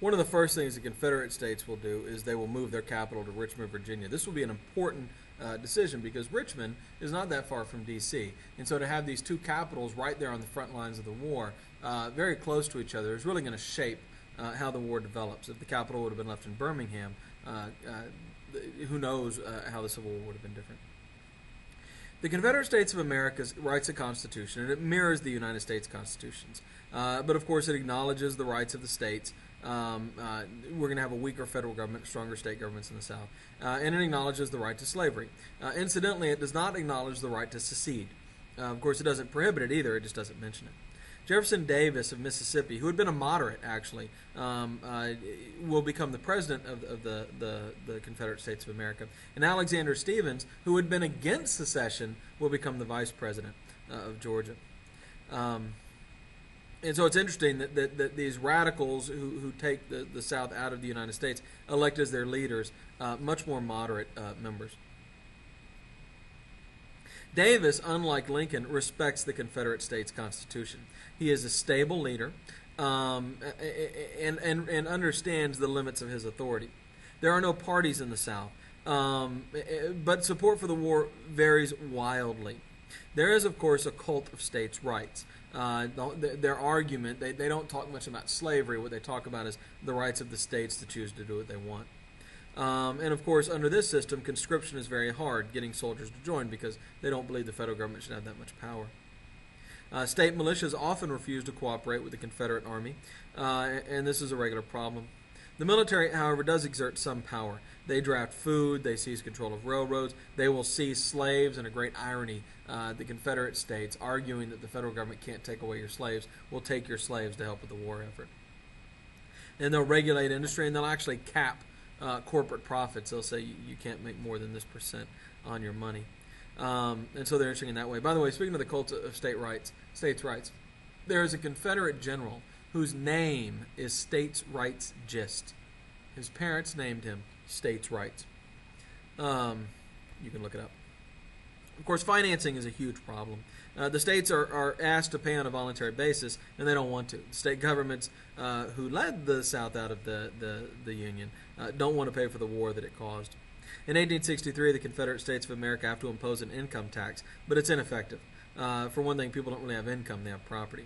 One of the first things the Confederate States will do is they will move their capital to Richmond, Virginia. This will be an important decision because Richmond is not that far from D.C. And so to have these two capitals right there on the front lines of the war, very close to each other, is really going to shape how the war develops. If the capital would have been left in Birmingham, who knows how the Civil War would have been different. The Confederate States of America writes a constitution, and it mirrors the United States constitutions. But of course, it acknowledges the rights of the states. We're going to have a weaker federal government, stronger state governments in the South. And it acknowledges the right to slavery. Incidentally, it does not acknowledge the right to secede. Of course, it doesn't prohibit it either, it just doesn't mention it. Jefferson Davis of Mississippi, who had been a moderate, actually, will become the president of the Confederate States of America. And Alexander Stephens, who had been against secession, will become the vice president of Georgia. And so it's interesting that these radicals who take the South out of the United States elect as their leaders much more moderate members. Davis, unlike Lincoln, respects the Confederate States Constitution. He is a stable leader and understands the limits of his authority. There are no parties in the South, but support for the war varies wildly. There is, of course, a cult of states' rights. Their argument, they don't talk much about slavery. What they talk about is the rights of the states to choose to do what they want. And of course, under this system, conscription is very hard, getting soldiers to join, because they don't believe the federal government should have that much power. State militias often refuse to cooperate with the Confederate Army, and this is a regular problem. The military, however, does exert some power. They draft food, they seize control of railroads, they will seize slaves, and a great irony, the Confederate States, arguing that the federal government can't take away your slaves, will take your slaves to help with the war effort. And they'll regulate industry, and they'll actually cap corporate profits. They'll say you can't make more than this % on your money. And so they're interesting in that way. By the way, speaking of the cult of states' rights, there is a Confederate general whose name is States' Rights Gist. His parents named him States' Rights. You can look it up. Of course, financing is a huge problem. The states are asked to pay on a voluntary basis, and they don't want to. State governments who led the South out of the Union don't want to pay for the war that it caused. In 1863, the Confederate States of America have to impose an income tax, but it's ineffective. For one thing, people don't really have income, they have property.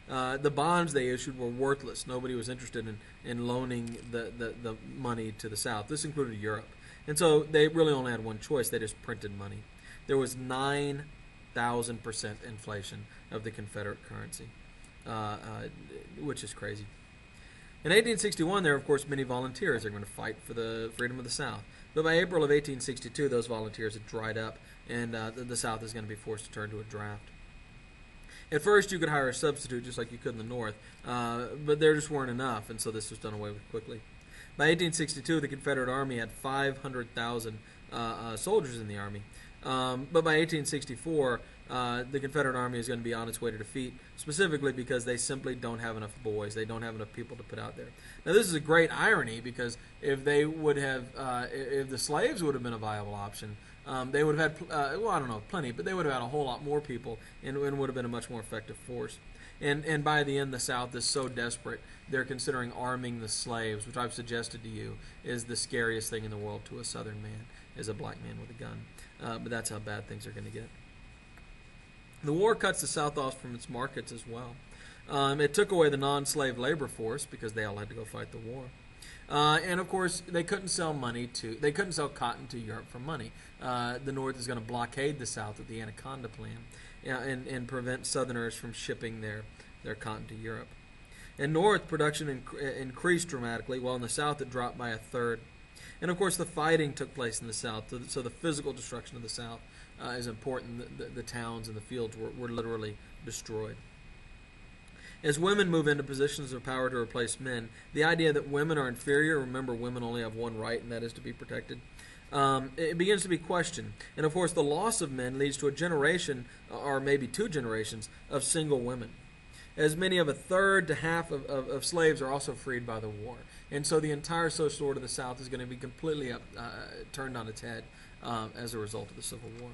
The bonds they issued were worthless. Nobody was interested in loaning the money to the South. This included Europe. And so they really only had one choice. They just printed money. There was 9,000% inflation of the Confederate currency, which is crazy. In 1861, there were, of course, many volunteers. They're going to fight for the freedom of the South. But by April of 1862, those volunteers had dried up, and the South is going to be forced to turn to a draft. At first, you could hire a substitute just like you could in the North, but there just weren't enough, and so this was done away with quickly. By 1862, the Confederate Army had 500,000 soldiers in the Army. But by 1864, the Confederate Army is going to be on its way to defeat, specifically because they simply don't have enough boys. They don't have enough people to put out there. Now, this is a great irony, because if they would have, if the slaves would have been a viable option, they would have had, well, I don't know, plenty, but they would have had a whole lot more people and would have been a much more effective force. And by the end, the South is so desperate, they're considering arming the slaves, which I've suggested to you is the scariest thing in the world to a Southern man, is a black man with a gun. But that's how bad things are going to get. The war cuts the South off from its markets as well. It took away the non-slave labor force because they all had to go fight the war. And of course, they couldn't sell cotton to Europe for money. The North is going to blockade the South with the Anaconda Plan, and prevent Southerners from shipping their cotton to Europe. In North, production increased dramatically, while in the South it dropped by a third. And of course, the fighting took place in the South, so the physical destruction of the South is important. The towns and the fields were literally destroyed. As women move into positions of power to replace men, the idea that women are inferior, remember, women only have one right, and that is to be protected, it begins to be questioned. And of course, the loss of men leads to a generation, or maybe 2 generations, of single women. As many of a third to half of slaves are also freed by the war. And so the entire social order of the South is going to be completely turned on its head as a result of the Civil War.